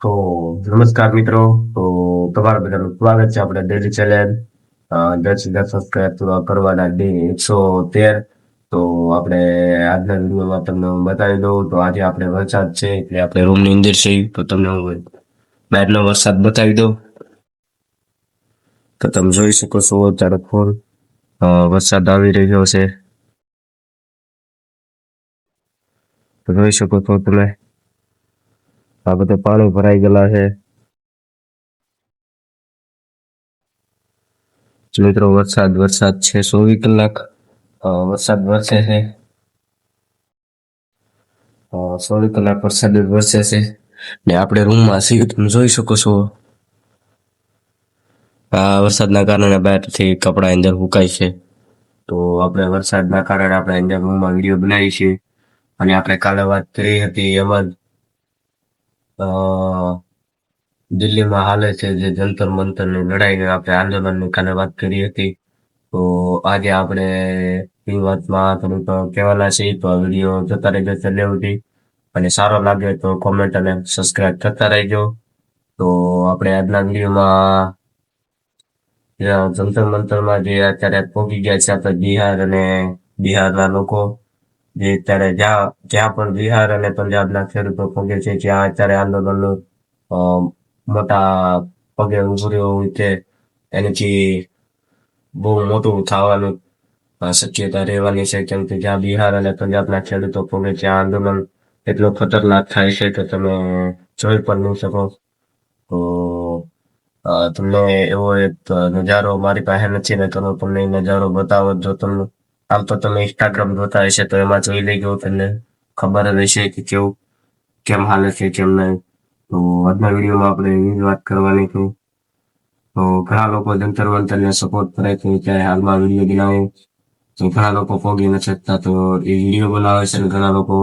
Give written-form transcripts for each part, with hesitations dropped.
તો નમસ્કાર મિત્રો. તો તમારા બધાનું સ્વાગત છે આપણે ડેલી ચેલેન્જ 10,000 સબસ્ક્રાઇબ કરવાના ડે 113. તો આપણે આજના વિડીયોમાં તમને બતાવી દઉં. તો આજે આપણે વરસાદ છે એટલે આપણે રૂમની અંદર છે, તો તમને હું બહારનો વરસાદ બતાવી દઉં. તો તમે જોઈ શકો છો અત્યારે ફૂલ વરસાદ આવી રહ્યો છે. તો જોઈ શકો છો તમે, આ બધે પાણી ભરાઈ ગયેલા છે. મિત્રો વરસાદ છે, 24 કલાક વરસાદ વરસે છે. 24 કલાક વરસાદ વરસે છે ને આપણે રૂમમાં છીએ. તમે જોઈ શકો છો આ વરસાદના કારણે બહારથી કપડા અંદર સુકાય છે. તો આપણે વરસાદના કારણે આપણે અંદર રૂમમાં વિડીયો બનાવી છે. અને આપણે કાલે વાત કરી હતી એમાં દિલ્હીમાં હાલે છે જે જંતર મંતરની લડાઈને આપણે આંદોલનની કાલે વાત કરી હતી. તો આજે આપણે એ વાતમાં થોડુંક કહેવાના છે. તો આ વિડીયો જોતા રહેજો છેલ્લે સુધી, અને સારો લાગે તો કોમેન્ટ અને સબસ્ક્રાઇબ કરતા રહેજો. તો આપણે આજના વિડીયોમાં જંતર મંતરમાં જે અત્યારે પહોંચી ગયા છે આપણે બિહારના લોકો, જે અત્યારે જ્યાં પણ બિહાર અને પંજાબના ખેડૂતો પહોંચે છે જ્યાં અત્યારે આંદોલનનું મોટા પગે ઉભું રહ્યું છે, એનાથી બહુ મોટું થવાનું શક્યતા રહેવાની છે. કેમ કે જ્યાં બિહાર અને પંજાબના ખેડૂતો પહોંચે ત્યાં આંદોલન એટલો ખતરનાક થાય છે કે તમે જોઈ પણ નહીં શકો. તો તમને એવો એક નજારો મારી પાસે નથી ને તો તમને એ નજારો બતાવો. જો તમને આમ તો તમે ઇન્સ્ટાગ્રામ જોતા હશે તો એમાં જોઈ લેજો, તમને ખબર જ હશે કે કેમ હાલે છે કેમ નહીં. તો આજના વિડીયોમાં આપણે એવી વાત કરવાની છે. તો ઘણા લોકો જંતર મંતરને સપોર્ટ કરે છે ત્યારે હાલમાં વિડીયો બનાવું. તો ઘણા લોકો પોગી નથી શકતા તો એ વિડીયો બનાવે છે, અને ઘણા લોકો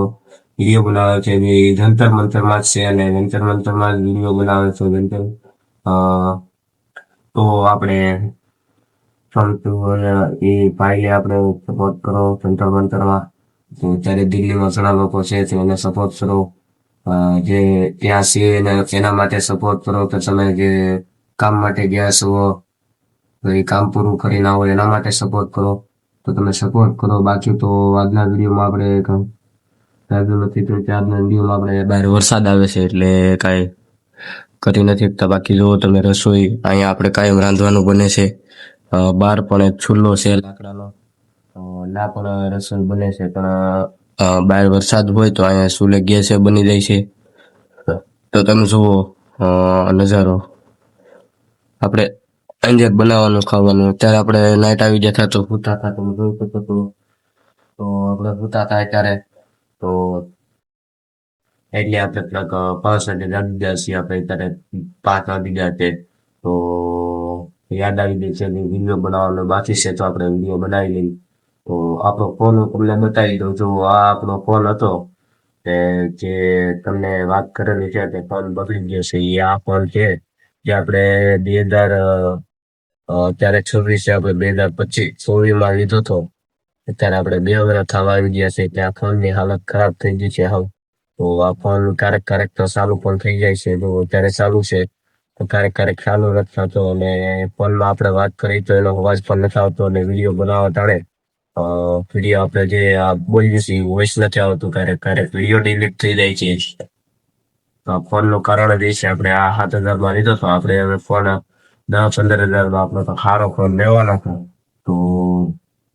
વિડીયો બનાવે છે એ જંતર મંતરમાં જ છે અને જંતર મંતરમાં જ વિડીયો બનાવે છે. તો આપણે એ ભાઈને આપણે સપોર્ટ કરો જંતર મંતરમાં. તો ત્યારે દિલ્હીમાં ઘણા લોકો છે તો એને સપોર્ટ કરો. જે ત્યાં છે એના માટે સપોર્ટ કરો. તો તમે જે કામ માટે ગયા છો તો એ કામ પૂરું કરીને આવો એના માટે સપોર્ટ કરો. તો તમે સપોર્ટ કરો. બાકી તો આજના વિડીયોમાં આપણે નથી તો આજના વિડીયોમાં આપણે બહાર વરસાદ આવે છે એટલે કાંઈ કરી નથી શકતા. બાકી જો તમે રસોઈ અહીંયા આપણે કાયમ રાંધવાનું બને છે. બહાર પણ એક ચૂલો છે લાકડાનો, ના પણ રસોઈ બને છે, પણ બહાર વરસાદ હોય તો અહીંયા ચૂલે ગેસે બની જાય છે. તો તમે જુઓ નજારો, આપણે અંદર બનાવવાનું ખાવાનું. અત્યારે આપણે નાઇટ આવી જતા તો સૂતા હતા, તમે જોઈ શકો છો. તો આપણે સૂતા હતા ત્યારે તો એટલે આપણે થોડાક 5 વાગે જાગી ગયા છીએ. આપણે અત્યારે 5 વાગી ગયા છે. તો યાદ આવી ગઈ છે વિડીયો બનાવવાનો બાકી છે, તો આપણે વિડીયો બનાવી લઈએ. તો આપણો ફોન હું તમને બતાવી દઉં છું. આ આપણો ફોન હતો જે તમને વાત કરેલી છે કે ફોન બગડી ગયો છે. એ આ ફોન છે જે આપણે 2000 અત્યારે 26 છે, આપણે 2025 24માં લીધો હતો. અત્યારે આપણે 2 વર્ષ થવા આવી ગયા છે એટલે આ ફોનની હાલત ખરાબ થઈ ગઈ છે હાવ. તો આ ફોન ક્યારેક તો ચાલુ પણ થઈ જાય છે. જો અત્યારે ચાલુ છે તો ક્યારેક ચાલુ નથી થતો, અને ફોનમાં આપણે વાત કરી તો એનો અવાજ પણ નથી આવતો, અને વિડીયો બનાવવા તાણે વિડીયો આપણે જે આ બોલીએ છીએ વોઇસ નથી આવતું. ક્યારેક વિડીયો ડિલીટ થઈ જાય છે. તો આ ફોનનું કારણ જ એ છે. આપણે આ 7,000માં લીધો તો આપણે હવે ફોન 10-15,000માં આપણો તો સારો ફોન લેવાનો છે. તો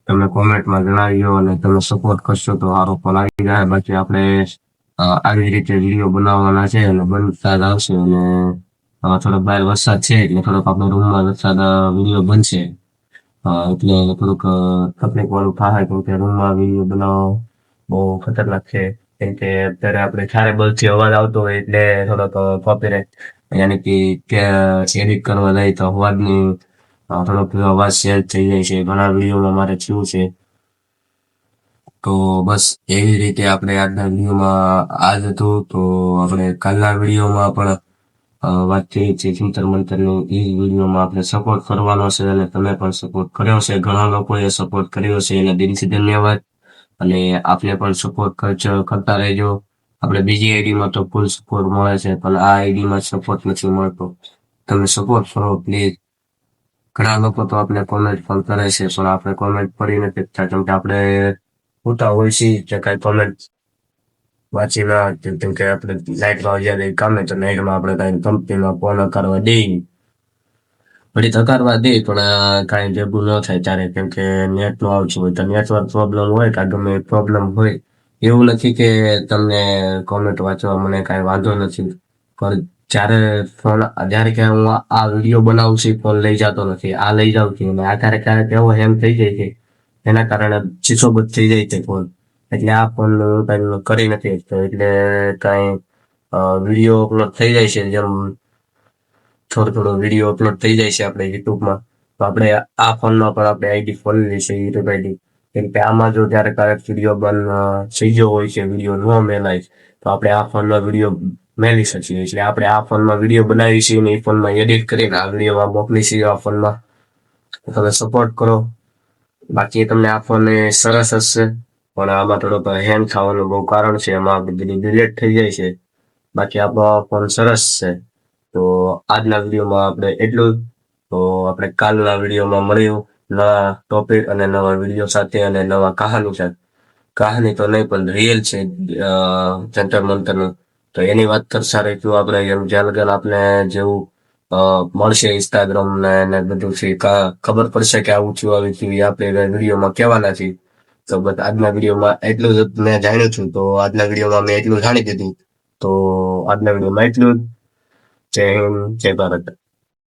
તમે કોમેન્ટમાં જણાવજો અને તમે સપોર્ટ કરશો તો સારો ફોન આવી જાય. બાકી આપણે આવી રીતે વિડીયો બનાવવાના છે અને બનતા જ આવશે. અને થોડોક બહાર વરસાદ છે એટલે થોડોક આપણે રૂમમાં વરસાદ વિડીયો બનશે, એટલે થોડુંક તકલીફ વાળું થાય. કેમ કે રૂમમાં વિડીયો બનાવવો બહુ ખતરનાક છે. કેમ કે અત્યારે આપણે ચારેબલથી અવાજ આવતો હોય એટલે થોડોક કોપીરાઇટ યાની કે એડિટ કરવા જાય તો અવાજની થોડોક અવાજ શેર થઈ જાય છે. ઘણા વિડીયોમાં મારે થયું છે. તો બસ એવી રીતે આપણે આજના વિડીયોમાં આજ હતું. તો આપણે કાલના વિડીયોમાં પણ વાત થઈ છે જંતર મંતરની. એ વિડીયોમાં આપણે સપોર્ટ કરવાનો છે અને તમે પણ સપોર્ટ કર્યો છે. ઘણા લોકોએ સપોર્ટ કર્યો છે, એના દિલથી ધન્યવાદ. અને આપને પણ સપોર્ટ કરતા રહેજો. આપણે બીજી આઈડીમાં તો ફૂલ સપોર્ટ મળે છે, પણ આ આઈડીમાં સપોર્ટ નથી મળતો. તમે સપોર્ટ કરો પ્લીઝ. ઘણા લોકો તો આપણે કોમેન્ટ પણ કરે છે, પણ આપણે કોમેન્ટ પડી નથી શકતા, કેમ કે આપણે હોતા હોય છીએ કે કઈ કોમેન્ટ વાંચી ના, કેમ કે આપણે નાઇટમાં જ્યારે કામે તો નાઇટમાં આપણે કઈ કંપનીમાં ફોન કરવા દે, વળી થકારવા દે, પણ કાંઈ ભેગું ન થાય ત્યારે, કેમ કે નેટ નો આવતું હોય તો નેટવર્ક પ્રોબ્લેમ હોય કે ગમે પ્રોબ્લેમ હોય. એવું નથી કે તમને કોમેન્ટ વાંચવા મને કાંઈ વાંધો નથી, પણ જ્યારે કે હું આ વિડીયો બનાવું છું, ફોન લઈ જતો નથી, આ લઈ જાઉં છું, અને આ ક્યારેક એવો હેમ થઈ જાય છે, એના કારણે ચીસોબત થઈ જાય છે ફોન. એટલે આ ફોન હું કાંઈ કરી નથી શકતો, એટલે કાંઈ વિડીયો અપલોડ થઈ જાય છે, જેમ થોડો વિડીયો અપલોડ થઈ જાય છે આપણે યુટ્યુબમાં, તો આપણે આ ફોનમાં પણ આપણે આઈડી ખોલેલી છે, યુટ્યુબ આઈડી. કેમ કે આમાં જો જ્યારે ક્યારેક વિડીયો બંધ થઈ ગયો હોય છે, વિડીયો ન મેલાય, તો આપણે આ ફોનમાં વિડીયો મેળવી શકીએ. એટલે આપણે આ ફોનમાં વિડીયો બનાવી છીએ અને એ ફોનમાં એડિટ કરીને આ વિડીયોમાં મોકલી છીએ આ ફોનમાં. તમે સપોર્ટ કરો. બાકી તમને આ ફોન સરસ હશે, પણ આમાં થોડોક હેંગ થવાનું બહુ કારણ છે, એમાં બધી ડિલેટ થઈ જાય છે. બાકી આપણો ફોન સરસ છે. તો આજના વિડીયોમાં આપણે એટલું જ. તો આપણે કાલના વિડીયોમાં મળ્યું નવા ટોપિક અને નવા વિડીયો સાથે અને નવા કહાની સાથે. કહાની તો નહીં પણ રિયલ છે જંતર મંતરનું. તો એની વાત કરતા રહીશું આપણે, એમ જ્યાં લગન આપણે જેવું મળશે ઇન્સ્ટાગ્રામ ને બધું છે, ખબર પડશે કે આવું થયું આવી થયું, એ આપણે વિડીયોમાં કહેવાના છીએ. તો બસ આજના વિડીયોમાં એટલું જ મેં જાણ્યું છું, તો આજના વિડીયોમાં મેં એટલું જાણી દીધું. તો આજના વિડીયોમાં એટલું જ. જય હિન્દ, જય ભારત.